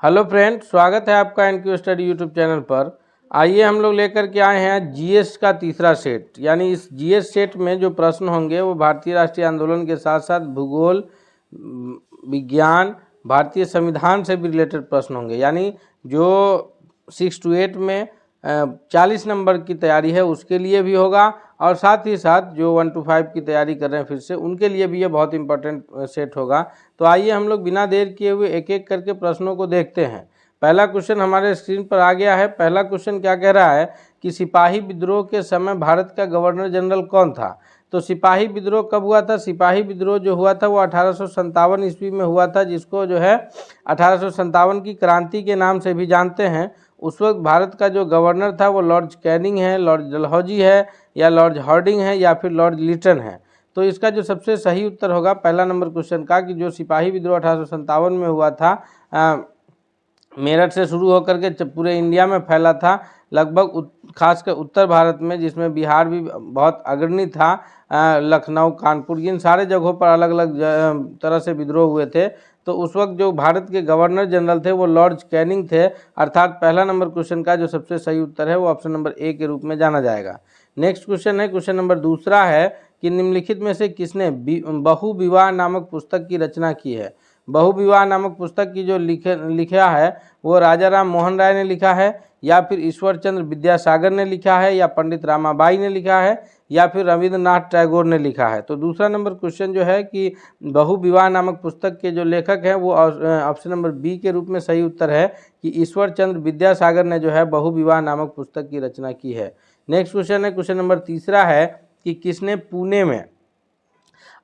Hello friend, स्वागत है आपका एनक्यू स्टडी यूट्यूब चैनल पर। आइए हम लोग लेकर के आए हैं जीएस का तीसरा सेट। यानी इस जीएस सेट में जो प्रश्न होंगे वो भारतीय राष्ट्रीय आंदोलन के साथ साथ भूगोल, विज्ञान, भारतीय संविधान से भी रिलेटेड प्रश्न होंगे। यानी जो 6 to 8 में 40 नंबर की तैयारी है उसके लिए भी होगा, और साथ ही साथ जो 1 to 5 की तैयारी कर रहे हैं फिर से उनके लिए भी ये बहुत इंपॉर्टेंट सेट होगा। तो आइए हम लोग बिना देर किए हुए एक एक करके प्रश्नों को देखते हैं। पहला क्वेश्चन हमारे स्क्रीन पर आ गया है। पहला क्वेश्चन क्या कह रहा है कि सिपाही विद्रोह के समय भारत का गवर्नर जनरल कौन था। तो सिपाही विद्रोह कब हुआ था? सिपाही विद्रोह जो हुआ था वो 1857 ईस्वी में हुआ था, जिसको जो है 1857 की क्रांति के नाम से भी जानते हैं। उस वक्त भारत का जो गवर्नर था वो लॉर्ड कैनिंग है, लॉर्ड डलहौजी है, या लॉर्ड हार्डिंग है, या फिर लॉर्ड लिटन है। तो इसका जो सबसे सही उत्तर होगा पहला नंबर क्वेश्चन का, कि जो सिपाही विद्रोह 1857 में हुआ था, मेरठ से शुरू होकर के पूरे इंडिया में फैला था, लगभग खासकर उत्तर भारत में, जिसमें बिहार भी बहुत अग्रणी था, लखनऊ, कानपुर, इन सारे जगहों पर अलग अलग तरह से विद्रोह हुए थे। तो उस वक्त जो भारत के गवर्नर जनरल थे वो लॉर्ड कैनिंग थे। अर्थात पहला नंबर क्वेश्चन का जो सबसे सही उत्तर है वो ऑप्शन नंबर ए के रूप में जाना जाएगा। नेक्स्ट क्वेश्चन है, क्वेश्चन नंबर दूसरा है कि निम्नलिखित में से किसने बहु विवाह नामक पुस्तक की रचना की है। बहु विवाह नामक पुस्तक की जो लिखा है वो राजा राम मोहन राय ने लिखा है, या फिर ईश्वर चंद्र विद्यासागर ने लिखा है, या पंडित रामाबाई ने लिखा है, या फिर रविंद्रनाथ टैगोर ने लिखा है। तो दूसरा नंबर क्वेश्चन जो है कि बहु विवाह नामक पुस्तक के जो लेखक हैं वो ऑप्शन नंबर बी के रूप में सही उत्तर है कि ईश्वर चंद्र विद्यासागर ने जो है बहु विवाह नामक पुस्तक की रचना की है। नेक्स्ट क्वेश्चन है, क्वेश्चन नंबर तीसरा है कि किसने पुणे में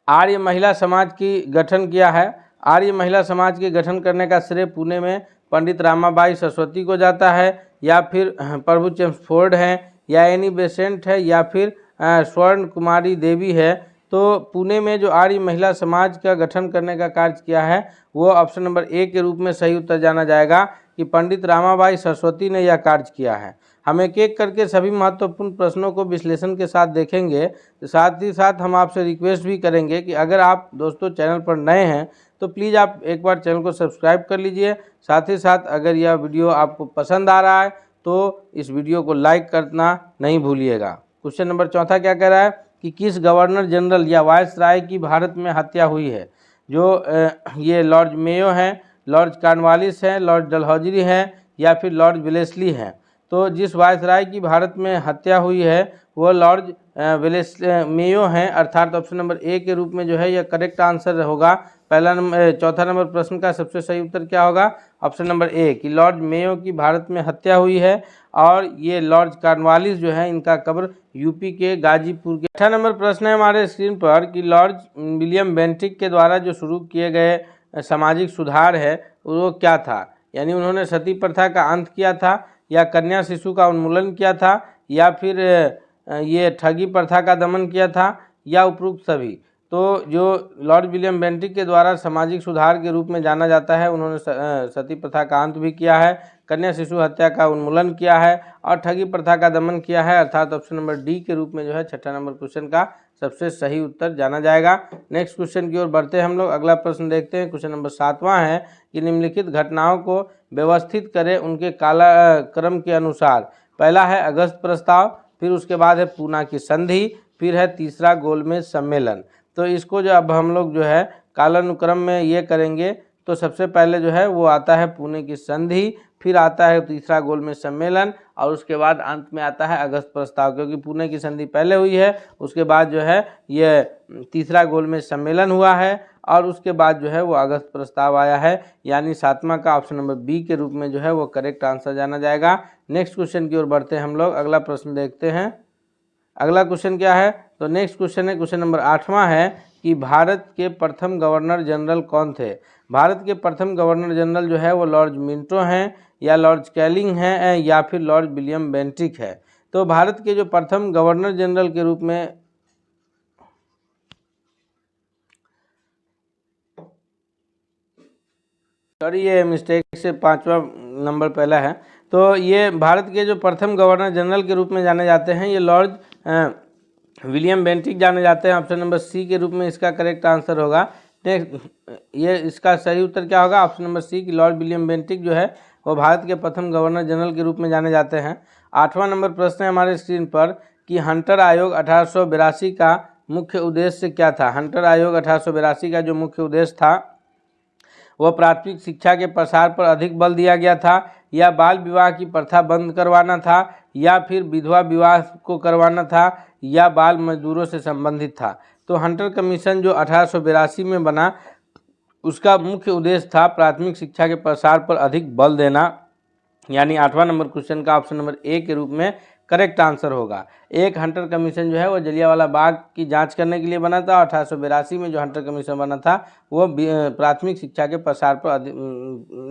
आर्य महिला समाज की गठन किया है। आर्य महिला समाज के गठन करने का श्रेय पुणे में पंडित रामाबाई सरस्वती को जाता है, या फिर प्रभु चेम्सफोर्ड है, या एनी बेसेंट है, या फिर स्वर्ण कुमारी देवी है। तो पुणे में जो आर्य महिला समाज का गठन करने का कार्य किया है वो ऑप्शन नंबर ए के रूप में सही उत्तर जाना जाएगा कि पंडित रामाबाई सरस्वती ने यह कार्य किया है। हम एक एक करके सभी महत्वपूर्ण प्रश्नों को विश्लेषण के साथ देखेंगे। साथ ही साथ हम आपसे रिक्वेस्ट भी करेंगे कि अगर आप दोस्तों चैनल पर नए हैं तो प्लीज़ आप एक बार चैनल को सब्सक्राइब कर लीजिए। साथ ही साथ अगर यह वीडियो आपको पसंद आ रहा है तो इस वीडियो को लाइक करना नहीं भूलिएगा। क्वेश्चन नंबर चौथा क्या कह रहा है कि किस गवर्नर जनरल या वायसराय की भारत में हत्या हुई है। जो ये लॉर्ड मेयो हैं, लॉर्ड कॉर्नवालिस हैं, लॉर्ड डलहौजी हैं, या फिर लॉर्ड वेलेस्ली हैं। तो जिस वायसराय की भारत में हत्या हुई है वो लॉर्ड मेयो हैं। अर्थात ऑप्शन नंबर ए के रूप में जो है यह करेक्ट आंसर होगा। चौथा नंबर प्रश्न का सबसे सही उत्तर क्या होगा? ऑप्शन नंबर ए कि लॉर्ड मेयो की भारत में हत्या हुई है, और ये लॉर्ड कॉर्नवालिस जो है इनका कब्र यूपी के गाजीपुर के। 8वां नंबर प्रश्न है हमारे स्क्रीन पर कि लॉर्ड विलियम बेंटिक के द्वारा जो शुरू किए गए सामाजिक सुधार है वो क्या था। यानी उन्होंने सती प्रथा का अंत किया था, या कन्या शिशु का उन्मूलन किया था, या फिर ये ठगी प्रथा का दमन किया था, या उपरोक्त सभी। तो जो लॉर्ड विलियम बेंटिक के द्वारा सामाजिक सुधार के रूप में जाना जाता है, उन्होंने सती प्रथा का अंत भी किया है, कन्या शिशु हत्या का उन्मूलन किया है, और ठगी प्रथा का दमन किया है। अर्थात ऑप्शन नंबर डी के रूप में जो है छठा नंबर क्वेश्चन का सबसे सही उत्तर जाना जाएगा। नेक्स्ट क्वेश्चन की ओर बढ़ते हैं हम लोग। अगला प्रश्न देखते हैं। क्वेश्चन नंबर 7वां है कि निम्नलिखित घटनाओं को व्यवस्थित करें उनके कालक्रम के अनुसार। पहला है अगस्त प्रस्ताव, फिर उसके बाद है पूना की संधि, फिर है तीसरा गोलमेज सम्मेलन। तो इसको जो अब हम लोग जो है कालानुक्रम में ये करेंगे तो सबसे पहले जो है वो आता है पुणे की संधि, फिर आता है तीसरा गोलमेज सम्मेलन, और उसके बाद अंत में आता है अगस्त प्रस्ताव। क्योंकि पुणे की संधि पहले हुई है, उसके बाद जो है ये तीसरा गोलमेज सम्मेलन हुआ है, और उसके बाद जो है वो अगस्त प्रस्ताव आया है। यानी 7वां का ऑप्शन नंबर बी के रूप में जो है वो करेक्ट आंसर जाना जाएगा। नेक्स्ट क्वेश्चन की ओर बढ़ते हैं हम लोग। अगला प्रश्न देखते हैं। अगला क्वेश्चन क्या है? तो नेक्स्ट क्वेश्चन है, क्वेश्चन नंबर 8वां है कि भारत के प्रथम गवर्नर जनरल कौन थे। भारत के प्रथम गवर्नर जनरल जो है वो लॉर्ड मिंटो हैं, या लॉर्ड कैनिंग हैं, या फिर लॉर्ड विलियम बेंटिक है। तो भारत के जो प्रथम गवर्नर जनरल के रूप में, सॉरी ये मिस्टेक से 5वां नंबर पहला है। तो ये भारत के जो प्रथम गवर्नर जनरल के रूप में जाने जाते हैं ये लॉर्ड विलियम बेंटिक जाने जाते हैं। ऑप्शन नंबर सी के रूप में इसका करेक्ट आंसर होगा नेक्स्ट ये इसका सही उत्तर क्या होगा? ऑप्शन नंबर सी कि लॉर्ड विलियम बेंटिक जो है वो भारत के प्रथम गवर्नर जनरल के रूप में जाने जाते हैं। 8वां नंबर प्रश्न है हमारे स्क्रीन पर कि हंटर आयोग 1882 का मुख्य उद्देश्य क्या था? हंटर आयोग 1882 का जो मुख्य उद्देश्य था वह प्राथमिक शिक्षा के प्रसार पर अधिक बल दिया गया था, या बाल विवाह की प्रथा बंद करवाना था, या फिर विधवा विवाह को करवाना था, या बाल मजदूरों से संबंधित था। तो हंटर कमीशन जो 1882 में बना उसका मुख्य उद्देश्य था प्राथमिक शिक्षा के प्रसार पर अधिक बल देना, यानी 8वां नंबर क्वेश्चन का ऑप्शन नंबर ए के रूप में करेक्ट आंसर होगा। एक हंटर कमीशन जो है वो जलियांवाला बाग की जांच करने के लिए बना था, और 1882 में जो हंटर कमीशन बना था वो प्राथमिक शिक्षा के प्रसार पर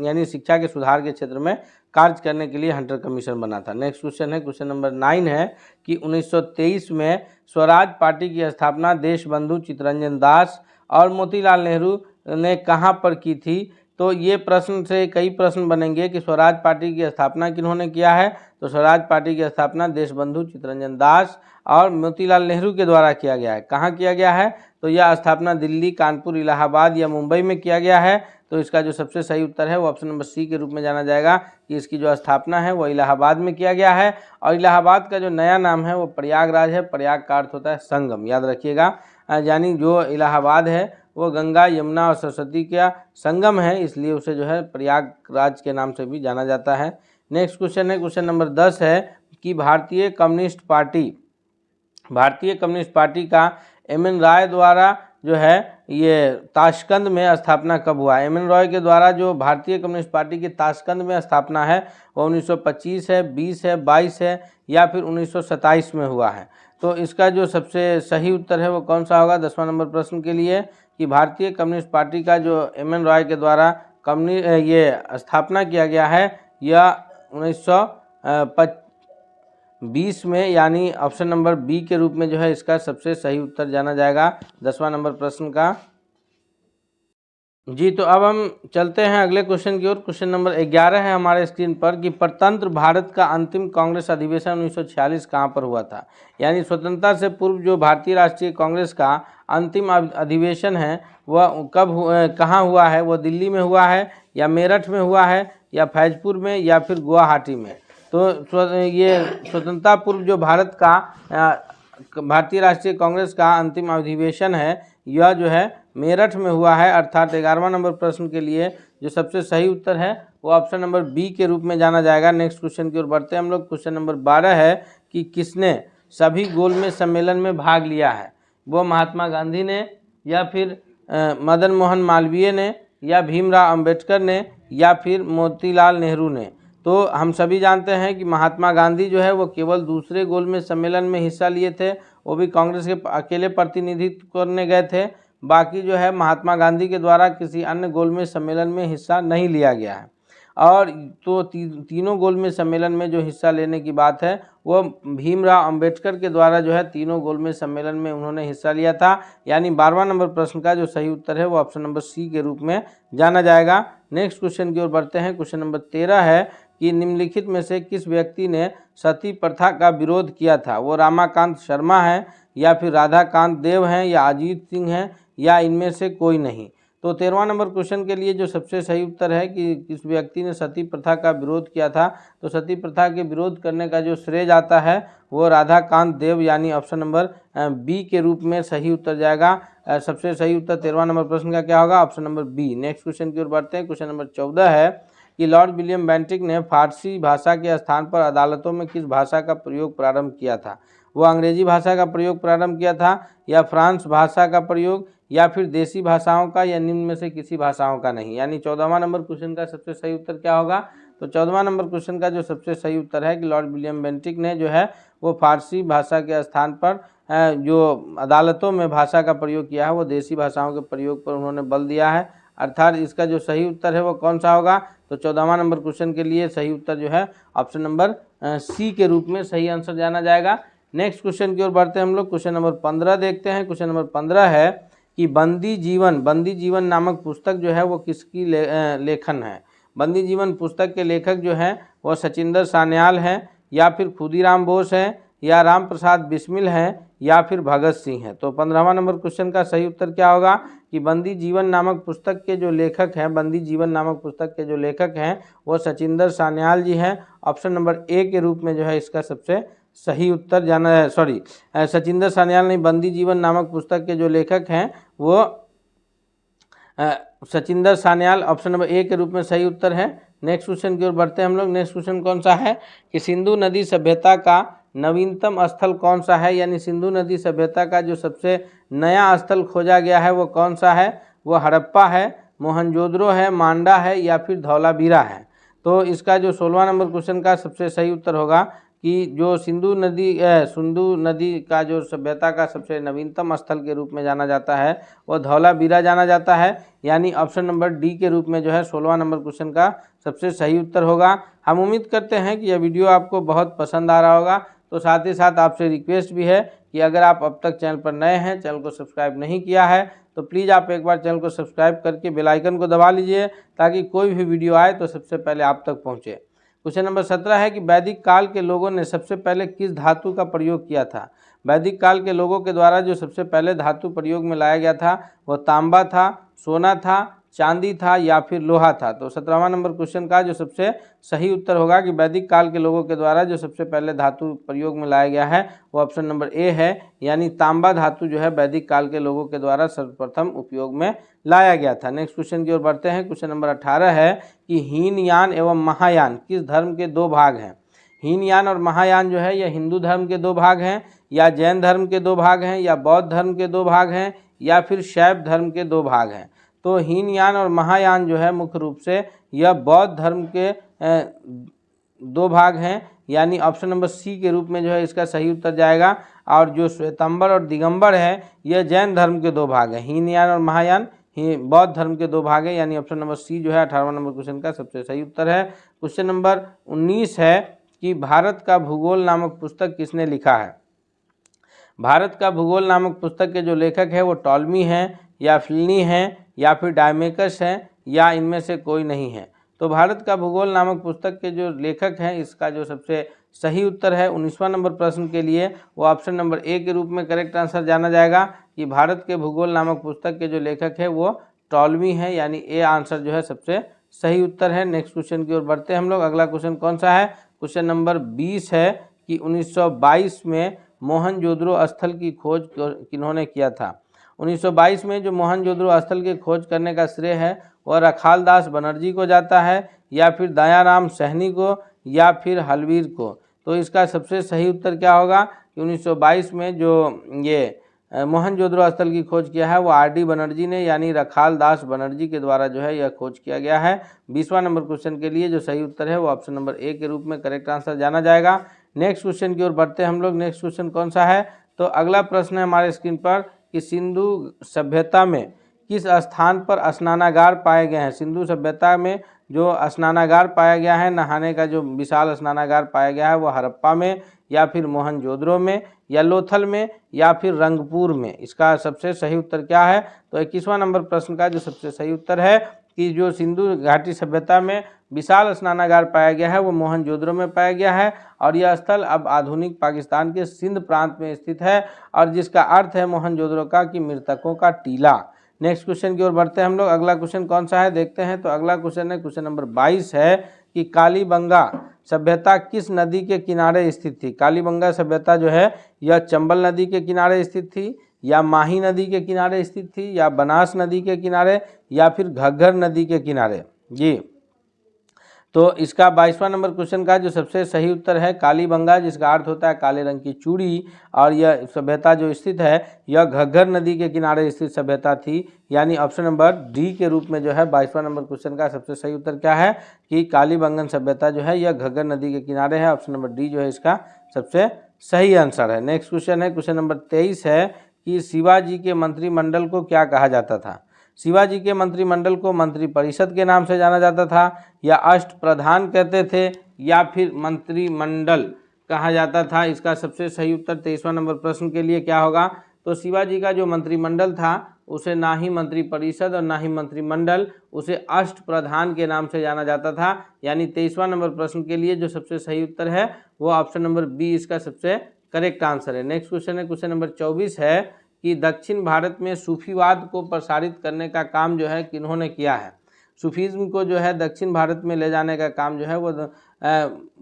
यानी शिक्षा के सुधार के क्षेत्र में कार्य करने के लिए हंटर कमीशन बना था। नेक्स्ट क्वेश्चन है, क्वेश्चन नंबर 9 है कि 1923 में स्वराज पार्टी की स्थापना देशबंधु चित्तरंजन दास और मोतीलाल नेहरू ने कहाँ पर की थी? तो ये प्रश्न से कई प्रश्न बनेंगे कि स्वराज पार्टी की स्थापना किन्होंने किया है? तो स्वराज पार्टी की स्थापना देशबंधु चित्तरंजन दास और मोतीलाल नेहरू के द्वारा किया गया है। कहाँ किया गया है? तो यह स्थापना दिल्ली, कानपुर, इलाहाबाद या मुंबई में किया गया है। तो इसका जो सबसे सही उत्तर है वो ऑप्शन नंबर सी के रूप में जाना जाएगा कि इसकी जो स्थापना है वो इलाहाबाद में किया गया है। और इलाहाबाद का जो नया नाम है वो प्रयागराज है। प्रयाग का अर्थ होता है संगम, याद रखिएगा, यानी जो इलाहाबाद है वो गंगा, यमुना और सरस्वती का संगम है, इसलिए उसे जो है प्रयागराज के नाम से भी जाना जाता है। नेक्स्ट क्वेश्चन है, क्वेश्चन नंबर 10 है कि भारतीय कम्युनिस्ट पार्टी का एम.एन. राय द्वारा जो है ये ताशकंद में स्थापना कब हुआ? एम.एन. रॉय के द्वारा जो भारतीय कम्युनिस्ट पार्टी की ताशकंद में स्थापना है वो 1925 है, 20 है, 22 है या फिर 1927 में हुआ है। तो इसका जो सबसे सही उत्तर है वो कौन सा होगा 10वां नंबर प्रश्न के लिए, कि भारतीय कम्युनिस्ट पार्टी का जो एम.एन. रॉय के द्वारा ये स्थापना किया गया है यह 1920 में, यानी ऑप्शन नंबर बी के रूप में जो है इसका सबसे सही उत्तर जाना जाएगा 10वां नंबर प्रश्न का। जी, तो अब हम चलते हैं अगले क्वेश्चन की ओर। क्वेश्चन नंबर 11 है हमारे स्क्रीन पर कि प्रतंत्र भारत का अंतिम कांग्रेस अधिवेशन 1946 कहाँ पर हुआ था? यानी स्वतंत्रता से पूर्व जो भारतीय राष्ट्रीय कांग्रेस का अंतिम अधिवेशन है वह कहाँ हुआ है? वो दिल्ली में हुआ है, या मेरठ में हुआ है, या फैजपुर में, या फिर गुवाहाटी में? तो ये स्वतंत्रता पूर्व जो भारत का भारतीय राष्ट्रीय कांग्रेस का अंतिम अधिवेशन है यह जो है मेरठ में हुआ है, अर्थात 11वां नंबर प्रश्न के लिए जो सबसे सही उत्तर है वो ऑप्शन नंबर बी के रूप में जाना जाएगा। नेक्स्ट क्वेश्चन की ओर बढ़ते हैं हम लोग। क्वेश्चन नंबर 12 है कि किसने सभी गोलमेज सम्मेलन में भाग लिया है? वो महात्मा गांधी ने, या फिर मदन मोहन मालवीय ने, या भीमराव अंबेडकर ने, या फिर मोतीलाल नेहरू ने? तो हम सभी जानते हैं कि महात्मा गांधी जो है वो केवल दूसरे गोलमेज सम्मेलन में हिस्सा लिए थे, वो भी कांग्रेस के अकेले प्रतिनिधित्व करने गए थे। बाकी जो है महात्मा गांधी के द्वारा किसी अन्य गोलमेज सम्मेलन में हिस्सा नहीं लिया गया है। और तो तीनों गोलमेज सम्मेलन में जो हिस्सा लेने की बात है वो भीमराव अंबेडकर के द्वारा जो है तीनों गोलमेज सम्मेलन में उन्होंने हिस्सा लिया था, यानी 12वां नंबर प्रश्न का जो सही उत्तर है वो ऑप्शन नंबर सी के रूप में जाना जाएगा। नेक्स्ट क्वेश्चन की ओर बढ़ते हैं। क्वेश्चन नंबर 13 है कि निम्नलिखित में से किस व्यक्ति ने सती प्रथा का विरोध किया था? वो रामाकांत शर्मा है, या फिर राधाकांत देव हैं, या अजीत सिंह हैं, या इनमें से कोई नहीं? तो 13वां नंबर क्वेश्चन के लिए जो सबसे सही उत्तर है कि किस व्यक्ति ने सती प्रथा का विरोध किया था, तो सती प्रथा के विरोध करने का जो श्रेय जाता है वो राधाकांत देव, यानी ऑप्शन नंबर बी के रूप में सही उत्तर जाएगा। सबसे सही उत्तर 13वां नंबर प्रश्न का क्या होगा? Option number B. Next question की ओर बढ़ते हैं। क्वेश्चन नंबर 14 है कि लॉर्ड विलियम बेंटिक ने फारसी भाषा के स्थान पर अदालतों में किस भाषा का प्रयोग प्रारंभ किया था? वो अंग्रेजी भाषा का प्रयोग प्रारंभ किया था, या फ्रांस भाषा का प्रयोग, या फिर देसी भाषाओं का, या निम्न में से किसी भाषाओं का नहीं? यानी 14वां नंबर क्वेश्चन का सबसे सही उत्तर क्या होगा? तो 14वां नंबर क्वेश्चन का जो सबसे सही उत्तर है कि लॉर्ड विलियम बेंटिक ने जो है वो फारसी भाषा के स्थान पर जो अदालतों में भाषा का प्रयोग किया है वो देसी भाषाओं के प्रयोग पर उन्होंने बल दिया है, अर्थात इसका जो सही उत्तर है वो कौन सा होगा? तो 14वां नंबर क्वेश्चन के लिए सही उत्तर जो है ऑप्शन नंबर सी के रूप में सही आंसर जाना जाएगा। नेक्स्ट क्वेश्चन की ओर बढ़ते हैं हम लोग। क्वेश्चन नंबर 15 देखते हैं। क्वेश्चन नंबर 15 है कि बंदी जीवन नामक पुस्तक जो है वो किसकी लेखन है? बंदी जीवन पुस्तक के लेखक जो हैं वो सचिंदर सान्याल हैं, या फिर खुदीराम बोस हैं, या राम प्रसाद बिस्मिल हैं या फिर भगत सिंह हैं। तो 15वां नंबर क्वेश्चन का सही उत्तर क्या होगा कि बंदी जीवन नामक पुस्तक के जो लेखक हैं, बंदी जीवन नामक पुस्तक के जो लेखक हैं वो सचिंदर सान्याल जी हैं। ऑप्शन नंबर ए के रूप में जो है इसका सबसे सही उत्तर जाना है, सचिंदर सान्याल नहीं, बंदी जीवन नामक पुस्तक के जो लेखक हैं वो Sachinder Sanyal, option number A के रूप में सही उत्तर है। नेक्स्ट क्वेश्चन की ओर बढ़ते हैं हम लोग। नेक्स्ट क्वेश्चन कौन सा है कि सिंधु नदी सभ्यता का नवीनतम स्थल कौन सा है, यानी सिंधु नदी सभ्यता का जो सबसे नया स्थल खोजा गया है वो कौन सा है, वो हड़प्पा है, मोहनजोदड़ो है, मांडा है या फिर धौलावीरा है। तो इसका जो 16वां नंबर क्वेश्चन का सबसे सही उत्तर होगा कि जो सिंधु नदी का जो सभ्यता का सबसे नवीनतम स्थल के रूप में जाना जाता है वो धौलावीरा जाना जाता है, यानी ऑप्शन नंबर डी के रूप में जो है 16वां नंबर क्वेश्चन का सबसे सही उत्तर होगा। हम उम्मीद करते हैं कि यह वीडियो आपको बहुत पसंद आ रहा होगा। तो साथ ही साथ आपसे रिक्वेस्ट भी है कि अगर आप अब तक चैनल पर नए हैं, चैनल को सब्सक्राइब नहीं किया है, तो प्लीज़ आप एक बार चैनल को सब्सक्राइब करके बेल आइकन को दबा लीजिए ताकि कोई भी वीडियो आए तो सबसे पहले आप तक पहुँचे। क्वेश्चन नंबर 17 है कि वैदिक काल के लोगों ने सबसे पहले किस धातु का प्रयोग किया था। वैदिक काल के लोगों के द्वारा जो सबसे पहले धातु प्रयोग में लाया गया था वह तांबा था, सोना था, चांदी था या फिर लोहा था। तो 17वां नंबर क्वेश्चन का जो सबसे सही उत्तर होगा कि वैदिक काल के लोगों के द्वारा जो सबसे पहले धातु प्रयोग में लाया गया है वो ऑप्शन नंबर ए है, यानी तांबा धातु जो है वैदिक काल के लोगों के द्वारा सर्वप्रथम उपयोग में लाया गया था। नेक्स्ट क्वेश्चन की ओर बढ़ते हैं। क्वेश्चन नंबर 18 है कि हीनयान एवं महायान किस धर्म के दो भाग हैं। हीनयान और महायान जो है यह हिंदू धर्म के दो भाग हैं, या जैन धर्म के दो भाग हैं, या बौद्ध धर्म के दो भाग हैं, या फिर शैव धर्म के दो भाग हैं। तो हीनयान और महायान जो है मुख्य रूप से यह बौद्ध धर्म के दो भाग हैं, यानी ऑप्शन नंबर सी के रूप में जो है इसका सही उत्तर जाएगा। और जो श्वेतांबर और दिगंबर है यह जैन धर्म के दो भाग हैं। हीनयान और महायान बौद्ध धर्म के दो भाग हैं, यानी ऑप्शन नंबर सी जो है 18वां नंबर क्वेश्चन का सबसे सही उत्तर है। क्वेश्चन नंबर 19 है कि भारत का भूगोल नामक पुस्तक किसने लिखा है। भारत का भूगोल नामक पुस्तक के जो लेखक है वो टॉलमी हैं, या प्लिनी हैं, या फिर डायमेकस हैं, या इनमें से कोई नहीं है। तो भारत का भूगोल नामक पुस्तक के जो लेखक हैं इसका जो सबसे सही उत्तर है 19वां नंबर प्रश्न के लिए वो ऑप्शन नंबर ए के रूप में करेक्ट आंसर जाना जाएगा कि भारत के भूगोल नामक पुस्तक के जो लेखक है वो टॉलमी है, यानी ए आंसर जो है सबसे सही उत्तर है। नेक्स्ट क्वेश्चन की ओर बढ़ते हैं हम लोग। अगला क्वेश्चन कौन सा है, क्वेश्चन नंबर 20 है कि 1922 में मोहनजोदड़ो स्थल की खोज किन्होंने किया था। 1922 में जो मोहनजोदड़ो स्थल की खोज करने का श्रेय है वह रखालदास बनर्जी को जाता है, या फिर दयाराम सहनी को, या फिर हलवीर को। तो इसका सबसे सही उत्तर क्या होगा कि 1922 में जो ये मोहनजोदड़ो स्थल की खोज किया है वो आर.डी. बनर्जी ने, यानी रखालदास बनर्जी के द्वारा जो है यह खोज किया गया है। 20वां नंबर क्वेश्चन के लिए जो सही उत्तर है वो ऑप्शन नंबर ए के रूप में करेक्ट आंसर जाना जाएगा। नेक्स्ट क्वेश्चन की ओर बढ़ते हैं हम लोग। नेक्स्ट क्वेश्चन कौन सा है, तो अगला प्रश्न है हमारे स्क्रीन पर कि सिंधु सभ्यता में किस स्थान पर स्नानागार पाए गए हैं। सिंधु सभ्यता में जो स्नानागार पाया गया है, नहाने का जो विशाल स्नानागार पाया गया है वो हड़प्पा में, या फिर मोहनजोदड़ो में, या लोथल में, या फिर रंगपुर में। इसका सबसे सही उत्तर क्या है, तो 21वां नंबर प्रश्न का जो सबसे सही उत्तर है कि जो सिंधु घाटी सभ्यता में विशाल स्नानागार पाया गया है वो मोहनजोदड़ो में पाया गया है, और यह स्थल अब आधुनिक पाकिस्तान के सिंध प्रांत में स्थित है, और जिसका अर्थ है मोहनजोदड़ो का कि मृतकों का टीला। नेक्स्ट क्वेश्चन की ओर बढ़ते हैं हम लोग। अगला क्वेश्चन कौन सा है देखते हैं। तो अगला क्वेश्चन है क्वेश्चन नंबर 22 है कि कालीबंगा सभ्यता किस नदी के किनारे स्थित थी। कालीबंगा सभ्यता जो है यह चंबल नदी के किनारे स्थित थी, या माही नदी के किनारे स्थित थी, या बनास नदी के किनारे, या फिर घग्गर नदी के किनारे जी। तो इसका 22वां नंबर क्वेश्चन का जो सबसे सही उत्तर है कालीबंगा, जिसका अर्थ होता है काले रंग की चूड़ी, और यह सभ्यता जो स्थित है यह घग्गर नदी के किनारे स्थित सभ्यता थी, यानी ऑप्शन नंबर डी के रूप में जो है 22वां नंबर क्वेश्चन का सबसे सही उत्तर क्या है कि कालीबंगन सभ्यता जो है यह घग्गर नदी के किनारे है। ऑप्शन नंबर डी जो है इसका सबसे सही आंसर है। नेक्स्ट क्वेश्चन है क्वेश्चन नंबर 23 है कि शिवाजी के मंत्रिमंडल को क्या कहा जाता था। शिवाजी के मंत्रिमंडल को मंत्रिपरिषद के नाम से जाना जाता था, या अष्टप्रधान कहते थे, या फिर मंत्रिमंडल कहा जाता था। इसका सबसे सही उत्तर 23वां नंबर प्रश्न के लिए क्या होगा, तो शिवाजी का जो मंत्रिमंडल था उसे ना ही मंत्रिपरिषद और ना ही मंत्रिमंडल, उसे अष्टप्रधान के नाम से जाना जाता था, यानी 23वां नंबर प्रश्न के लिए जो सबसे सही उत्तर है वो ऑप्शन नंबर बी इसका सबसे करेक्ट आंसर है। नेक्स्ट क्वेश्चन है, क्वेश्चन नंबर 24 है कि दक्षिण भारत में सूफीवाद को प्रसारित करने का काम जो है किन्होंने किया है। सूफीज़्म को जो है दक्षिण भारत में ले जाने का काम जो है वो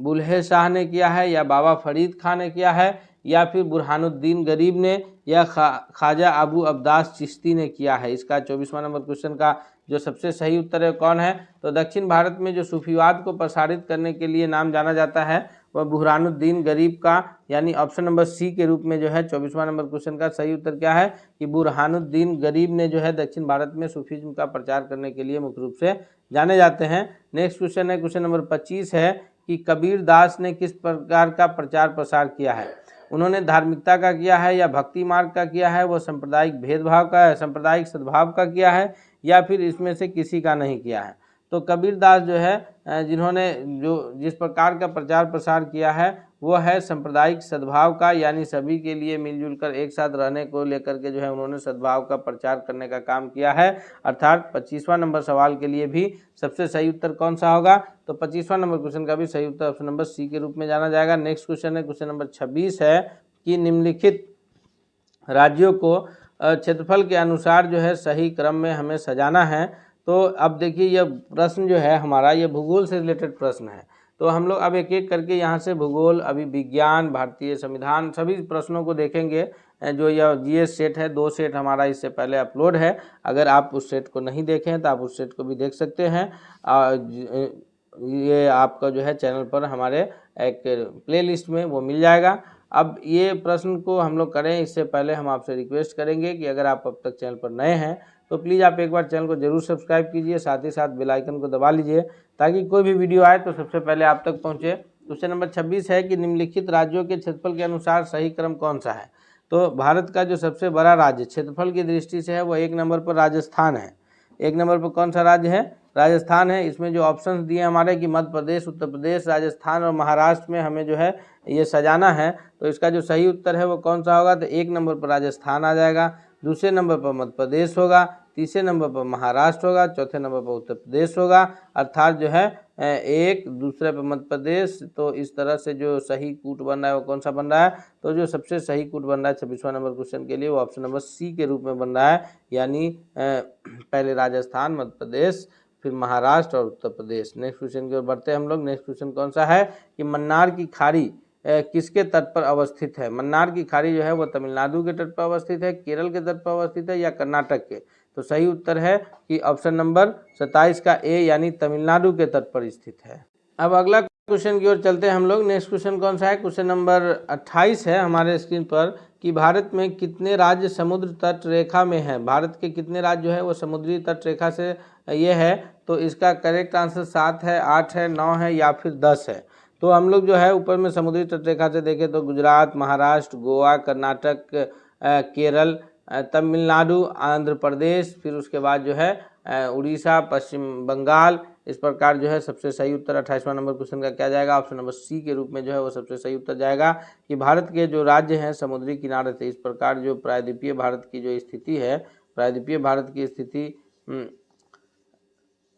बुल्हे शाह ने किया है, या बाबा फरीद खां ने किया है, या फिर बुरहानुद्दीन गरीब ने, या ख्वाजा अबू अब्बास चिश्ती ने किया है। इसका 24वां नंबर क्वेश्चन का जो सबसे सही उत्तर है कौन है, तो दक्षिण भारत में जो सूफीवाद को प्रसारित करने के लिए नाम जाना जाता है वह बुरहानुद्दीन गरीब का, यानी ऑप्शन नंबर सी के रूप में जो है 24वां नंबर क्वेश्चन का सही उत्तर क्या है कि बुरहानुद्दीन गरीब ने जो है दक्षिण भारत में सूफीज्म का प्रचार करने के लिए मुख्य रूप से जाने जाते हैं। नेक्स्ट क्वेश्चन है, क्वेश्चन नंबर 25 है कि कबीर दास ने किस प्रकार का प्रचार प्रसार किया है। उन्होंने धार्मिकता का किया है, या भक्ति मार्ग का किया है, वो सांप्रदायिक भेदभाव का है, सांप्रदायिक सद्भाव का किया है, या फिर इसमें से किसी का नहीं किया है। तो कबीर दास जो है जिन्होंने जिस प्रकार का प्रचार प्रसार किया है वो है सांप्रदायिक सद्भाव का, यानी सभी के लिए मिलजुल कर एक साथ रहने को लेकर के जो है उन्होंने सद्भाव का प्रचार करने का काम किया है। अर्थात 25वां नंबर सवाल के लिए भी सबसे सही उत्तर कौन सा होगा, तो 25वां नंबर क्वेश्चन का भी सही उत्तर ऑप्शन नंबर सी के रूप में जाना जाएगा। नेक्स्ट क्वेश्चन है, क्वेश्चन नंबर 26 है कि निम्नलिखित राज्यों को क्षेत्रफल के अनुसार जो है सही क्रम में हमें सजाना है। तो अब देखिए यह प्रश्न जो है हमारा ये भूगोल से रिलेटेड प्रश्न है, तो हम लोग अब एक एक करके यहाँ से भूगोल, अभी विज्ञान, भारतीय संविधान, सभी प्रश्नों को देखेंगे। जो यह जीएस सेट है 2 सेट हमारा इससे पहले अपलोड है, अगर आप उस सेट को नहीं देखें तो आप उस सेट को भी देख सकते हैं। ये आपका जो है चैनल पर हमारे एक प्लेलिस्ट में वो मिल जाएगा। अब ये प्रश्न को हम लोग करें इससे पहले हम आपसे रिक्वेस्ट करेंगे कि अगर आप अब तक चैनल पर नए हैं तो प्लीज़ आप एक बार चैनल को जरूर सब्सक्राइब कीजिए, साथ ही साथ बेल आइकन को दबा लीजिए ताकि कोई भी वीडियो आए तो सबसे पहले आप तक पहुंचे। क्वेश्चन नंबर 26 है कि निम्नलिखित राज्यों के क्षेत्रफल के अनुसार सही क्रम कौन सा है। तो भारत का जो सबसे बड़ा राज्य क्षेत्रफल की दृष्टि से है वो 1 नंबर पर राजस्थान है। 1 नंबर पर कौन सा राज्य है, राजस्थान है। इसमें जो ऑप्शंस दिए हमारे कि मध्य प्रदेश, उत्तर प्रदेश, राजस्थान और महाराष्ट्र में हमें जो है ये सजाना है, तो इसका जो सही उत्तर है वो कौन सा होगा, तो 1 नंबर पर राजस्थान आ जाएगा, दूसरे नंबर पर मध्य प्रदेश होगा, तीसरे नंबर पर महाराष्ट्र होगा, चौथे नंबर पर उत्तर प्रदेश होगा। अर्थात जो है 1, दूसरे पर मध्य प्रदेश। तो इस तरह से जो सही कूट बन रहा है वो कौन सा बन रहा है, तो जो सबसे सही कूट बन रहा है 26वां नंबर क्वेश्चन के लिए वो ऑप्शन नंबर सी के रूप में बन रहा है, यानी पहले राजस्थान, मध्य प्रदेश, फिर महाराष्ट्र और उत्तर प्रदेश। नेक्स्ट क्वेश्चन की ओर बढ़ते हैं हम लोग। नेक्स्ट क्वेश्चन कौन सा है कि मन्नार की खाड़ी किसके तट पर अवस्थित है। मन्नार की खाड़ी जो है वो तमिलनाडु के तट पर अवस्थित है, केरल के तट पर अवस्थित है, या कर्नाटक के। तो सही उत्तर है कि ऑप्शन नंबर 27 का ए, यानी तमिलनाडु के तट पर स्थित है। अब अगला क्वेश्चन की ओर चलते हैं हम लोग। नेक्स्ट क्वेश्चन कौन सा है, क्वेश्चन नंबर 28 है हमारे स्क्रीन पर कि भारत में कितने राज्य समुद्र तट रेखा में है। भारत के कितने राज्य जो है वो समुद्री तट रेखा से ये है, तो इसका करेक्ट आंसर 7 है, 8 है, 9 है, या फिर 10 है। तो हम लोग जो है ऊपर में समुद्री तट रेखा से देखें तो गुजरात, महाराष्ट्र, गोवा, कर्नाटक, केरल, तमिलनाडु, आंध्र प्रदेश, फिर उसके बाद जो है उड़ीसा, पश्चिम बंगाल। इस प्रकार जो है सबसे सही उत्तर 28वां नंबर क्वेश्चन का क्या जाएगा, ऑप्शन नंबर सी के रूप में जो है वो सबसे सही उत्तर जाएगा कि भारत के जो राज्य हैं समुद्री किनारे से। इस प्रकार जो प्रायद्वीपीय भारत की जो स्थिति है, प्रायद्वीपीय भारत की स्थिति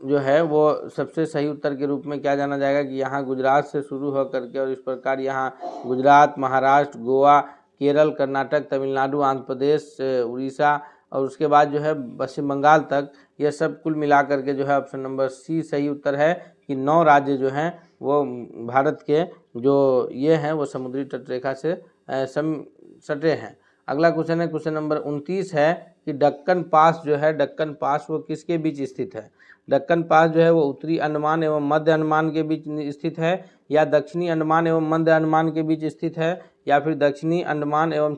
जो है वो सबसे सही उत्तर के रूप में क्या जाना जाएगा कि यहाँ गुजरात से शुरू हो करके और इस प्रकार यहाँ गुजरात, महाराष्ट्र, गोवा, केरल, कर्नाटक, तमिलनाडु, आंध्र प्रदेश, उड़ीसा और उसके बाद जो है पश्चिम बंगाल तक, ये सब कुल मिला करके जो है ऑप्शन नंबर सी सही उत्तर है कि 9 राज्य जो हैं वो भारत के जो ये हैं वो समुद्री तट रेखा से सटे हैं। अगला क्वेश्चन है, क्वेश्चन नंबर 29 है कि दक्कन पास जो है, दक्कन पास वो किसके बीच स्थित है। दक्कन पास जो है वो उत्तरी अंडमान एवं मध्य अंडमान के बीच स्थित है, या दक्षिणी अंडमान एवं मध्य अंडमान के बीच स्थित है, या फिर दक्षिणी अंडमान एवं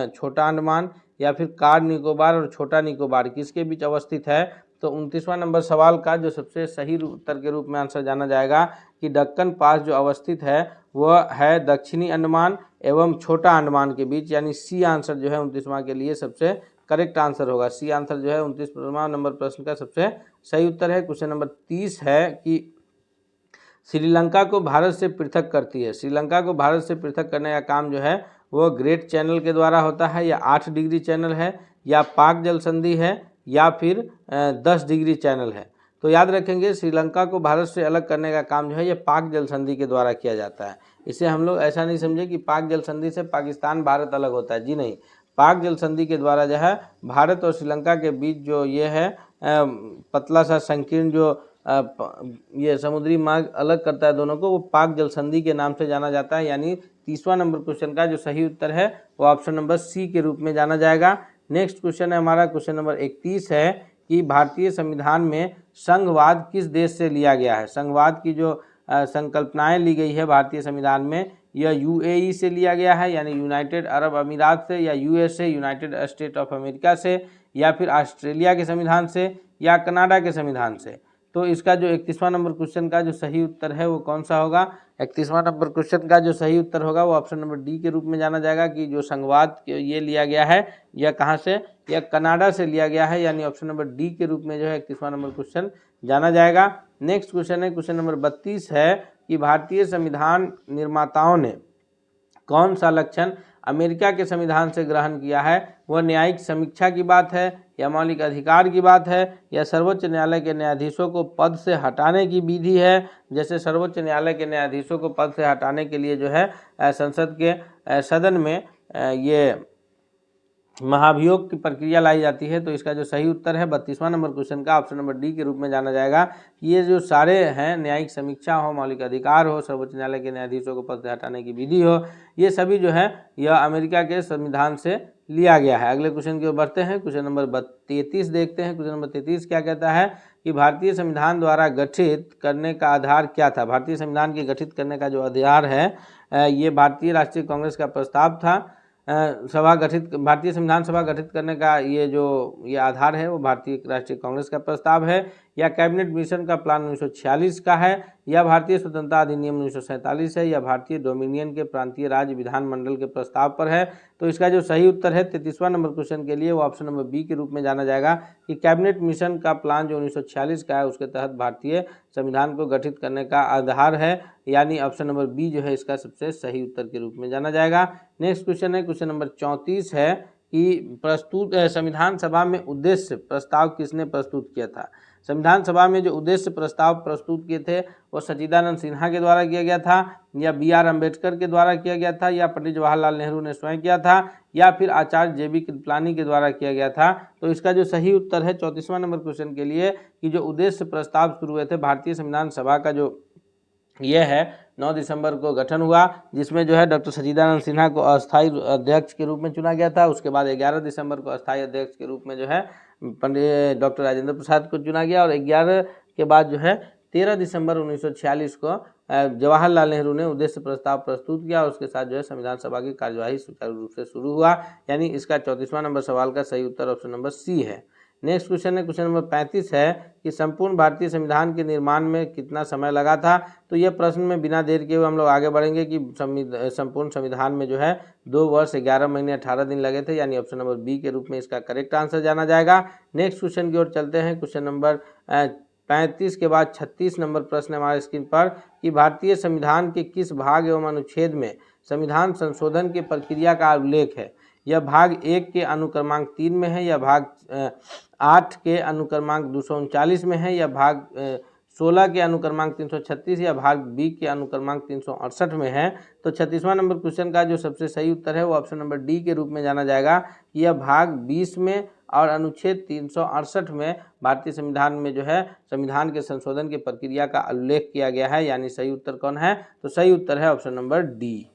छोटा अंडमान, या फिर कार निकोबार और छोटा निकोबार किसके बीच अवस्थित है। तो 29वां नंबर सवाल का जो सबसे सही उत्तर के रूप में आंसर जाना जाएगा कि दक्कन पास जो अवस्थित है वह है दक्षिणी अंडमान एवं छोटा अंडमान के बीच, यानी सी आंसर जो है 29वां के लिए सबसे करेक्ट आंसर होगा। सी आंसर जो है 29वां नंबर प्रश्न का सबसे सही उत्तर है। क्वेश्चन नंबर 30 है कि श्रीलंका को भारत से पृथक करती है। श्रीलंका को भारत से पृथक करने का काम जो है वो ग्रेट चैनल के द्वारा होता है, या 8 डिग्री चैनल है, या पाक जल संधि है, या फिर 10 डिग्री चैनल है। तो याद रखेंगे श्रीलंका को भारत से अलग करने का काम जो है ये पाक जल संधि के द्वारा किया जाता है। इसे हम लोग ऐसा नहीं समझे कि पाक जल संधि से पाकिस्तान भारत अलग होता है, जी नहीं। पाक जल संधि के द्वारा जो है भारत और श्रीलंका के बीच जो ये है पतला सा संकीर्ण जो ये समुद्री मार्ग अलग करता है दोनों को, वो पाक जल संधि के नाम से जाना जाता है। यानी 30वां नंबर क्वेश्चन का जो सही उत्तर है वो ऑप्शन नंबर सी के रूप में जाना जाएगा। नेक्स्ट क्वेश्चन है हमारा क्वेश्चन नंबर 31 है कि भारतीय संविधान में संघवाद किस देश से लिया गया है। संघवाद की जो संकल्पनाएं ली गई है भारतीय संविधान में, यह यूएई से लिया गया है, यानी यूनाइटेड अरब अमीरात से, या USA United state of America से, या फिर ऑस्ट्रेलिया के संविधान से, या कनाडा के संविधान से। तो इसका जो 31वां नंबर क्वेश्चन का जो सही उत्तर है वो कौन सा होगा। 31वां नंबर क्वेश्चन का जो सही उत्तर होगा वो ऑप्शन नंबर डी के रूप में जाना जाएगा कि जो संघवाद ये लिया गया है यह कहाँ से, यह कनाडा से लिया गया है, यानी ऑप्शन नंबर डी के रूप में जो है 31वां नंबर क्वेश्चन जाना जाएगा। नेक्स्ट क्वेश्चन है क्वेश्चन नंबर 32 है कि भारतीय संविधान निर्माताओं ने कौन सा लक्षण अमेरिका के संविधान से ग्रहण किया है। वह न्यायिक समीक्षा की बात है, या मौलिक अधिकार की बात है, या सर्वोच्च न्यायालय के न्यायाधीशों को पद से हटाने की विधि है। जैसे सर्वोच्च न्यायालय के न्यायाधीशों को पद से हटाने के लिए जो है संसद के सदन में ये महाभियोग की प्रक्रिया लाई जाती है। तो इसका जो सही उत्तर है 32वां नंबर क्वेश्चन का ऑप्शन नंबर डी के रूप में जाना जाएगा कि ये जो सारे हैं, न्यायिक समीक्षा हो, मौलिक अधिकार हो, सर्वोच्च न्यायालय के न्यायाधीशों को पद से हटाने की विधि हो, ये सभी जो है यह अमेरिका के संविधान से लिया गया है। अगले क्वेश्चन की ओर बढ़ते हैं, क्वेश्चन नंबर 33 देखते हैं। क्वेश्चन नंबर 33 क्या कहता है कि भारतीय संविधान द्वारा गठित करने का आधार क्या था। भारतीय संविधान के गठित करने का जो आधार है ये भारतीय राष्ट्रीय कांग्रेस का प्रस्ताव था। भारतीय संविधान सभा गठित करने का ये आधार है वो भारतीय राष्ट्रीय कांग्रेस का प्रस्ताव है, या कैबिनेट मिशन का प्लान 1946 का है, या भारतीय स्वतंत्रता अधिनियम 1947 है, या भारतीय डोमिनियन के प्रांतीय राज्य विधानमंडल के प्रस्ताव पर है। तो इसका जो सही उत्तर है 33वां नंबर क्वेश्चन के लिए वो ऑप्शन नंबर बी के रूप में जाना जाएगा कि कैबिनेट मिशन का प्लान जो 1946 का है उसके तहत भारतीय संविधान को गठित करने का आधार है, यानी ऑप्शन नंबर बी जो है इसका सबसे सही उत्तर के रूप में जाना जाएगा। नेक्स्ट क्वेश्चन है क्वेश्चन नंबर 34 है कि संविधान सभा में उद्देश्य प्रस्ताव किसने प्रस्तुत किया था। संविधान सभा में जो उद्देश्य प्रस्ताव प्रस्तुत किए थे वो सच्चिदानंद सिन्हा के द्वारा किया गया था, या बी.आर. अम्बेडकर के द्वारा किया गया था, या पंडित जवाहरलाल नेहरू ने स्वयं किया था, या फिर आचार्य जे.बी. कृपलानी के द्वारा किया गया था। तो इसका जो सही उत्तर है 34वां नंबर क्वेश्चन के लिए कि जो उद्देश्य प्रस्ताव शुरू हुए थे भारतीय संविधान सभा का जो ये है 9 दिसंबर को गठन हुआ, जिसमें जो है डॉक्टर सच्चिदानंद सिन्हा को अस्थायी अध्यक्ष के रूप में चुना गया था। उसके बाद 11 दिसंबर को अस्थायी अध्यक्ष के रूप में जो है पंडित डॉक्टर राजेंद्र प्रसाद को चुना गया, और 11 के बाद जो है 13 दिसंबर 1946 को जवाहरलाल नेहरू ने उद्देश्य प्रस्ताव प्रस्तुत किया, और उसके साथ जो है संविधान सभा की कार्यवाही सुचारू रूप से शुरू हुआ। यानी इसका 34वां नंबर सवाल का सही उत्तर ऑप्शन नंबर सी है। नेक्स्ट क्वेश्चन है क्वेश्चन नंबर 35 है कि संपूर्ण भारतीय संविधान के निर्माण में कितना समय लगा था। तो यह प्रश्न में बिना देर किए हुए हम लोग आगे बढ़ेंगे कि संपूर्ण संविधान में जो है 2 वर्ष 11 महीने 18 दिन लगे थे, यानी ऑप्शन नंबर बी के रूप में इसका करेक्ट आंसर जाना जाएगा। नेक्स्ट क्वेश्चन की ओर चलते हैं। क्वेश्चन नंबर 35 के बाद 36 नंबर प्रश्न हमारे स्क्रीन पर कि भारतीय संविधान के किस भाग एवं अनुच्छेद में संविधान संशोधन की प्रक्रिया का उल्लेख है। यह भाग 1 के अनुक्रमांक 3 में है, या भाग 8 के अनुक्रमांक 239 में है, या भाग 16 के अनुक्रमांक 336, या भाग बी के अनुक्रमांक 368 में है। तो 36वां नंबर क्वेश्चन का जो सबसे सही उत्तर है वो ऑप्शन नंबर डी के रूप में जाना जाएगा कि यह भाग 20 में और अनुच्छेद 368 में भारतीय संविधान में जो है संविधान के संशोधन की प्रक्रिया का उल्लेख किया गया है। यानी सही उत्तर कौन है, तो सही उत्तर है ऑप्शन नंबर डी।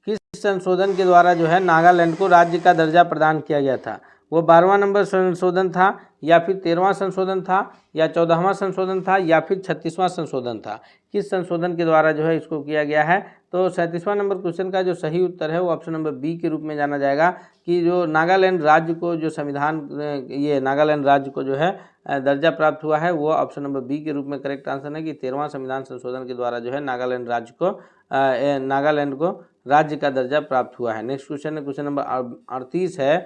किस संशोधन के द्वारा जो है नागालैंड को राज्य का दर्जा प्रदान किया गया था। वो 12वां नंबर संशोधन था, या फिर 13वां संशोधन था, या 14वां संशोधन था, या फिर 36वां संशोधन था। किस संशोधन के द्वारा जो है इसको किया गया है। तो 37वां नंबर क्वेश्चन का जो सही उत्तर है वो ऑप्शन नंबर बी के रूप में जाना जाएगा कि जो नागालैंड राज्य को जो संविधान ये नागालैंड राज्य को जो है दर्जा प्राप्त हुआ है वो ऑप्शन नंबर बी के रूप में करेक्ट आंसर है कि 13वां संविधान संशोधन के द्वारा जो है नागालैंड नागालैंड को राज्य का दर्जा प्राप्त हुआ है। नेक्स्ट क्वेश्चन है क्वेश्चन नंबर 38 है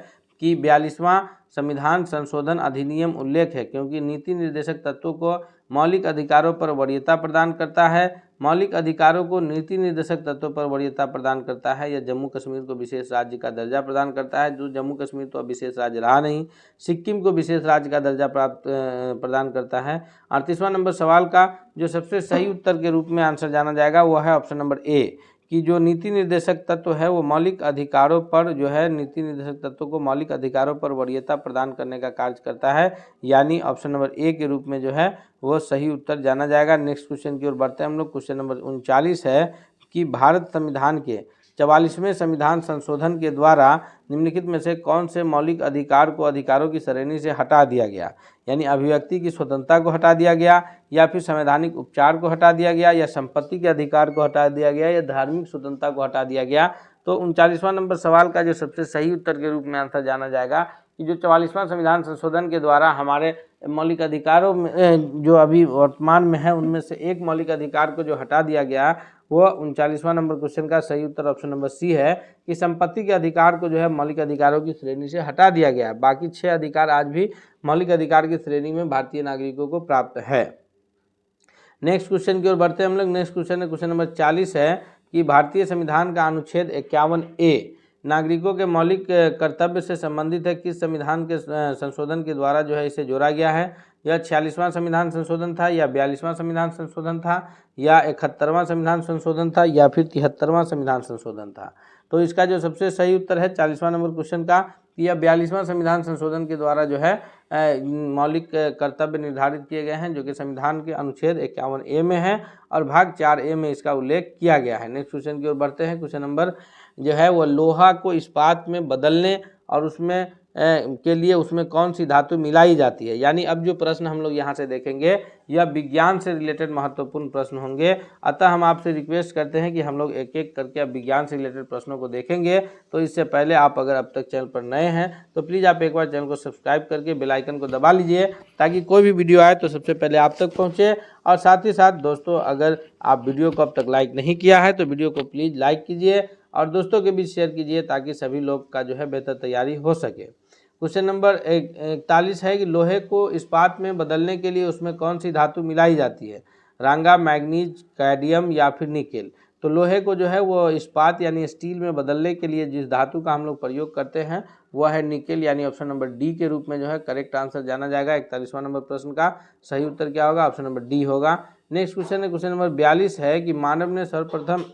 कि 42वां संविधान संशोधन अधिनियम उल्लेख है क्योंकि नीति निर्देशक तत्वों को मौलिक अधिकारों पर वरीयता प्रदान करता है, मौलिक अधिकारों को नीति निर्देशक तत्वों पर वरीयता प्रदान करता है या जम्मू कश्मीर को विशेष राज्य का दर्जा प्रदान करता है। जो जम्मू कश्मीर तो अब विशेष राज्य रहा नहीं, सिक्किम को विशेष राज्य का दर्जा प्रदान करता है। 38वां नंबर सवाल का जो सबसे सही उत्तर के रूप में आंसर जाना जाएगा वो है ऑप्शन नंबर ए, कि जो नीति निर्देशक तत्व है वो मौलिक अधिकारों पर जो है नीति निर्देशक तत्व को मौलिक अधिकारों पर वरीयता प्रदान करने का कार्य करता है, यानी ऑप्शन नंबर ए के रूप में जो है वो सही उत्तर जाना जाएगा। नेक्स्ट क्वेश्चन की ओर बढ़ते हैं हम लोग। क्वेश्चन नंबर 39 है कि भारत संविधान के 44वें संविधान संशोधन के द्वारा निम्नलिखित में से कौन से मौलिक अधिकार को अधिकारों की श्रेणी से हटा दिया गया, यानी अभिव्यक्ति की स्वतंत्रता को हटा दिया गया, या फिर संवैधानिक उपचार को हटा दिया गया, या संपत्ति के अधिकार को हटा दिया गया, या धार्मिक स्वतंत्रता को हटा दिया गया। तो 39वां नंबर सवाल का जो सबसे सही उत्तर के रूप में आंसर जाना जाएगा कि जो 44वां संविधान संशोधन के द्वारा हमारे मौलिक अधिकारों में जो अभी वर्तमान में है उनमें से एक मौलिक अधिकार को जो हटा दिया गया वो 39वां नंबर क्वेश्चन का सही उत्तर ऑप्शन नंबर सी है कि संपत्ति के अधिकार को जो है मौलिक अधिकारों की श्रेणी से हटा दिया गया है। बाकी 6 अधिकार आज भी मौलिक अधिकार की श्रेणी में भारतीय नागरिकों को प्राप्त है। नेक्स्ट क्वेश्चन की ओर बढ़ते हैं हम लोग। नेक्स्ट क्वेश्चन है क्वेश्चन नंबर 40 है कि भारतीय संविधान का अनुच्छेद 51A नागरिकों के मौलिक कर्तव्य से संबंधित है, किस संविधान के संशोधन के द्वारा जो है इसे जोड़ा गया है। यह 46वां संविधान संशोधन था, या 42वां संविधान संशोधन था, या 71वां संविधान संशोधन था, या फिर 73वां संविधान संशोधन था। तो इसका जो सबसे सही उत्तर है 40वां नंबर क्वेश्चन का, यह 42वां संविधान संशोधन के द्वारा जो है मौलिक कर्तव्य निर्धारित किए गए हैं, जो कि संविधान के अनुच्छेद 51A में है और भाग 4A में इसका उल्लेख किया गया है। नेक्स्ट क्वेश्चन की ओर बढ़ते हैं। क्वेश्चन नंबर जो है वो लोहा को इस्पात में बदलने और उसमें के लिए उसमें कौन सी धातु मिलाई जाती है, यानी अब जो प्रश्न हम लोग यहाँ से देखेंगे यह विज्ञान से रिलेटेड महत्वपूर्ण प्रश्न होंगे। अतः हम आपसे रिक्वेस्ट करते हैं कि हम लोग एक एक करके अब विज्ञान से रिलेटेड प्रश्नों को देखेंगे। तो इससे पहले आप अगर अब तक चैनल पर नए हैं तो प्लीज़ आप एक बार चैनल को सब्सक्राइब करके बेल आइकन को दबा लीजिए, ताकि कोई भी वीडियो आए तो सबसे पहले आप तक पहुँचे। और साथ ही साथ दोस्तों, अगर आप वीडियो को अब तक लाइक नहीं किया है तो वीडियो को प्लीज़ लाइक कीजिए और दोस्तों के बीच शेयर कीजिए, ताकि सभी लोग का जो है बेहतर तैयारी हो सके। क्वेश्चन नंबर 41 है कि लोहे को इस्पात में बदलने के लिए उसमें कौन सी धातु मिलाई जाती है, रांगा, मैग्नीज, कैडमियम या फिर निकेल। तो लोहे को जो है वो इस्पात यानी स्टील में बदलने के लिए जिस धातु का हम लोग प्रयोग करते हैं वह है निकेल, यानी ऑप्शन नंबर डी के रूप में जो है करेक्ट आंसर जाना जाएगा। 41वां नंबर प्रश्न का सही उत्तर क्या होगा, ऑप्शन नंबर डी होगा। नेक्स्ट क्वेश्चन है क्वेश्चन नंबर 42 है कि मानव ने सर्वप्रथम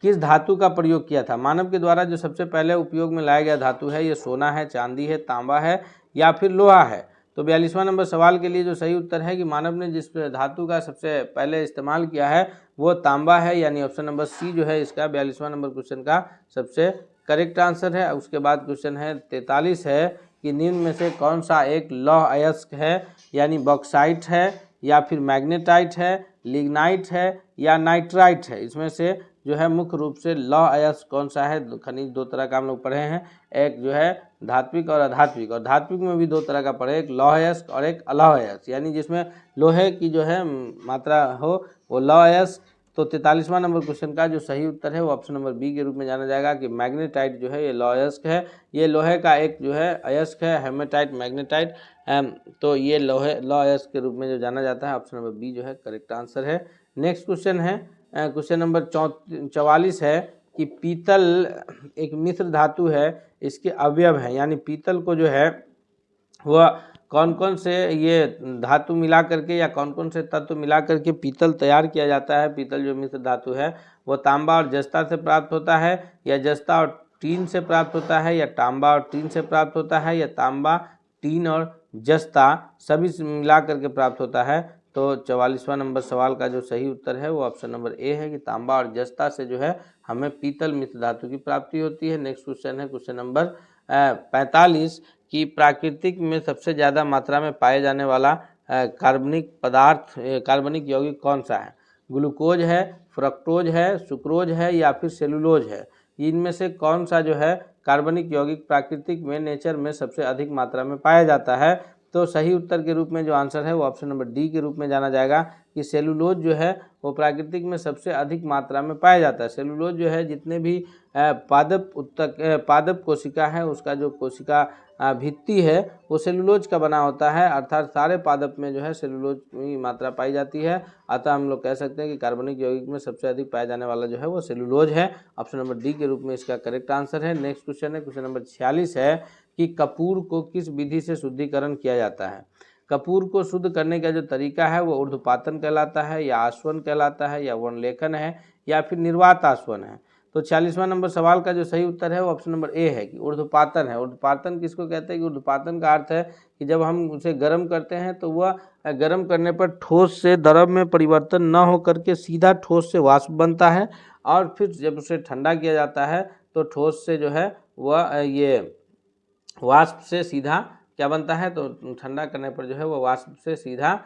किस धातु का प्रयोग किया था। मानव के द्वारा जो सबसे पहले उपयोग में लाया गया धातु है ये सोना है, चांदी है, तांबा है या फिर लोहा है। तो 42वां नंबर सवाल के लिए जो सही उत्तर है कि मानव ने जिस धातु का सबसे पहले इस्तेमाल किया है वो तांबा है, यानी ऑप्शन नंबर सी जो है इसका 42वां नंबर क्वेश्चन का सबसे करेक्ट आंसर है। उसके बाद क्वेश्चन है 43 है कि निम्न में से कौन सा एक लौह अयस्क है, यानी बॉक्साइट है या फिर मैग्नेटाइट है, लिग्नाइट है या नाइट्राइट है। इसमें से जो है मुख्य रूप से लौह अयस्क कौन सा है। खनिज दो तरह का हम लोग पढ़े हैं, एक जो है धात्विक और अधात्विक, और धात्विक में भी दो तरह का पढ़े, एक लौह अयस्क और एक अलौह अयस्क, यानी जिसमें लोहे की जो है मात्रा हो वो लौह अयस्क। तो 43वां नंबर क्वेश्चन का जो सही उत्तर है वो ऑप्शन नंबर बी के रूप में जाना जाएगा कि मैग्नेटाइट जो है ये लौह अयस्क है। ये लोहे का एक जो है अयस्क है, हेमेटाइट, मैग्नेटाइट। तो ये लौह अयस्क के रूप में जो जाना जाता है, ऑप्शन नंबर बी जो है करेक्ट आंसर है। नेक्स्ट क्वेश्चन है क्वेश्चन नंबर 44 है कि पीतल एक मिश्र धातु है, इसके अवयव हैं, यानी पीतल को जो है वह कौन कौन से ये धातु मिला करके या कौन कौन से तत्व मिला करके पीतल तैयार किया जाता है। पीतल जो मिश्र धातु है वो तांबा और जस्ता से प्राप्त होता है, या जस्ता और टीन से प्राप्त होता है, या तांबा और टीन से प्राप्त होता है, या तांबा, टीन और जस्ता सभी मिला करके प्राप्त होता है। तो 44वां नंबर सवाल का जो सही उत्तर है वो ऑप्शन नंबर ए है कि तांबा और जस्ता से जो है हमें पीतल मिश्र धातु की प्राप्ति होती है। नेक्स्ट क्वेश्चन है क्वेश्चन नंबर 45 कि प्राकृतिक में सबसे ज़्यादा मात्रा में पाए जाने वाला कार्बनिक पदार्थ, कार्बनिक यौगिक कौन सा है। ग्लूकोज है, फ्रक्टोज है, सुक्रोज है या फिर सेलुलोज है। इनमें से कौन सा जो है कार्बनिक यौगिक प्राकृतिक में, नेचर में सबसे अधिक मात्रा में पाया जाता है। तो सही उत्तर के रूप में जो आंसर है वो ऑप्शन नंबर डी के रूप में जाना जाएगा कि सेलुलोज जो है वो प्राकृतिक में सबसे अधिक मात्रा में पाया जाता है। सेलुलोज जो है जितने भी पादप कोशिका है उसका जो कोशिका भित्ति है वो सेलुलोज का बना होता है, अर्थात सारे पादप में जो है सेलुलोज की मात्रा पाई जाती है। अतः हम लोग कह सकते हैं कि कार्बनिक यौगिक में सबसे अधिक पाया जाने वाला जो है वो सेलुलोज है। ऑप्शन नंबर डी के रूप में इसका करेक्ट आंसर है। नेक्स्ट क्वेश्चन है, क्वेश्चन नंबर 46 है कि कपूर को किस विधि से शुद्धिकरण किया जाता है। कपूर को शुद्ध करने का जो तरीका है वो ऊर्ध्वपातन कहलाता है, या आस्वन कहलाता है, या वनलेखन है, या फिर निर्वात आस्वन है। तो 46वां नंबर सवाल का जो सही उत्तर है वो ऑप्शन नंबर ए है कि ऊर्ध्वपातन है। ऊर्ध्वपातन किसको कहते हैं कि ऊर्ध्वपातन का अर्थ है कि जब हम उसे गर्म करते हैं तो वह गर्म करने पर ठोस से द्रव में परिवर्तन न हो करके सीधा ठोस से वाष्प बनता है, और फिर जब उसे ठंडा किया जाता है तो ठोस से जो है वह ये वाष्प से सीधा क्या बनता है, तो ठंडा करने पर जो है वह वाष्प से सीधा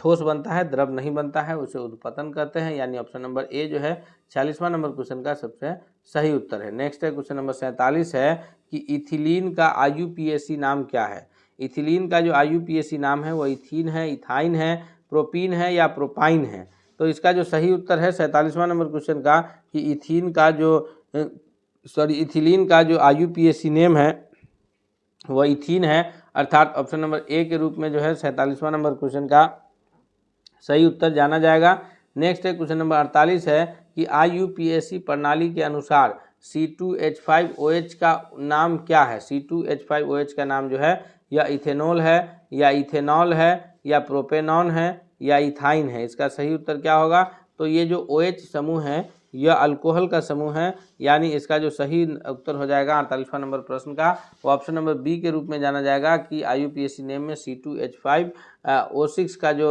ठोस बनता है, द्रव नहीं बनता है, उसे ऊर्ध्वपतन कहते हैं। यानी ऑप्शन नंबर ए जो है 46वां नंबर क्वेश्चन का सबसे सही उत्तर है। नेक्स्ट है क्वेश्चन नंबर 47 है कि इथिलीन का IUPAC नाम क्या है। इथिलीन का जो IUPAC नाम है वो इथीन है, इथाइन है, प्रोपीन है, या प्रोपाइन है। तो इसका जो सही उत्तर है 47वां नंबर क्वेश्चन का कि इथीन का जो इथिलीन का जो IUPAC नेम है वह इथीन है, अर्थात ऑप्शन नंबर ए के रूप में जो है 47वां नंबर क्वेश्चन का सही उत्तर जाना जाएगा। नेक्स्ट है क्वेश्चन नंबर 48 है कि IUPAC प्रणाली के अनुसार C2H5OH का नाम क्या है। C2H5OH का नाम जो है या इथेनॉल है, या इथेनॉल है, या प्रोपेनॉन है, या इथाइन है। इसका सही उत्तर क्या होगा, तो ये जो OH समूह है यह अल्कोहल का समूह है। यानी इसका जो सही उत्तर हो जाएगा 48वां नंबर प्रश्न का वो ऑप्शन नंबर बी के रूप में जाना जाएगा कि IUPAC नेम में C2H5O6 का जो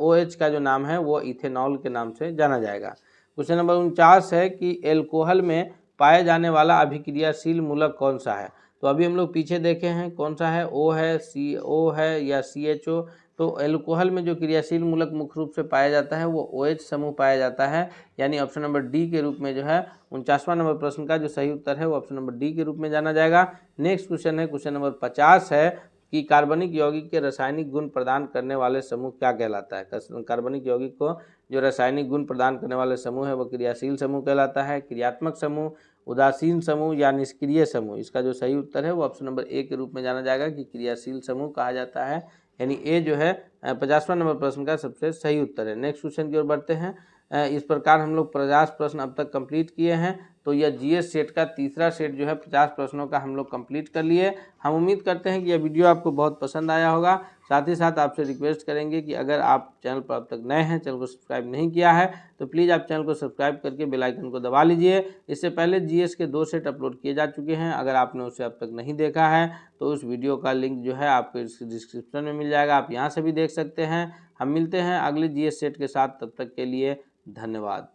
OH का जो नाम है वो इथेनॉल के नाम से जाना जाएगा। क्वेश्चन नंबर 49 है कि एल्कोहल में पाए जाने वाला अभिक्रियाशील मूलक कौन सा है। तो अभी हम लोग पीछे देखे हैं कौन सा है, O है, CO है, या CHO। तो एल्कोहल में जो क्रियाशील मूलक मुख्य रूप से पाया जाता है वो OH समूह पाया जाता है। यानी ऑप्शन नंबर डी के रूप में जो है 49वां नंबर प्रश्न का जो सही उत्तर है वो ऑप्शन नंबर डी के रूप में जाना जाएगा। नेक्स्ट क्वेश्चन है, क्वेश्चन नंबर 50 है कि कार्बनिक यौगिक के रासायनिक गुण प्रदान करने वाले समूह क्या कहलाता है। कार्बनिक यौगिक को जो रासायनिक गुण प्रदान करने वाले समूह है वो क्रियाशील समूह कहलाता है, क्रियात्मक समूह, उदासीन समूह, या निष्क्रिय समूह। इसका जो सही उत्तर है वो ऑप्शन नंबर ए के रूप में जाना जाएगा कि क्रियाशील समूह कहा जाता है। यानी ए जो है 50वां नंबर प्रश्न का सबसे सही उत्तर है। नेक्स्ट क्वेश्चन की ओर बढ़ते हैं। इस प्रकार हम लोग 50 प्रश्न अब तक कंप्लीट किए हैं। तो यह GS सेट का तीसरा सेट जो है 50 प्रश्नों का हम लोग कंप्लीट कर लिए। हम उम्मीद करते हैं कि यह वीडियो आपको बहुत पसंद आया होगा। साथ ही साथ आपसे रिक्वेस्ट करेंगे कि अगर आप चैनल पर अब तक नए हैं, चैनल को सब्सक्राइब नहीं किया है, तो प्लीज़ आप चैनल को सब्सक्राइब करके बेल आइकन को दबा लीजिए। इससे पहले GS के 2 सेट अपलोड किए जा चुके हैं। अगर आपने उसे अब तक नहीं देखा है तो उस वीडियो का लिंक जो है आपको डिस्क्रिप्शन में मिल जाएगा, आप यहाँ से भी देख सकते हैं। हम मिलते हैं अगले GS सेट के साथ, तब तक के लिए धन्यवाद।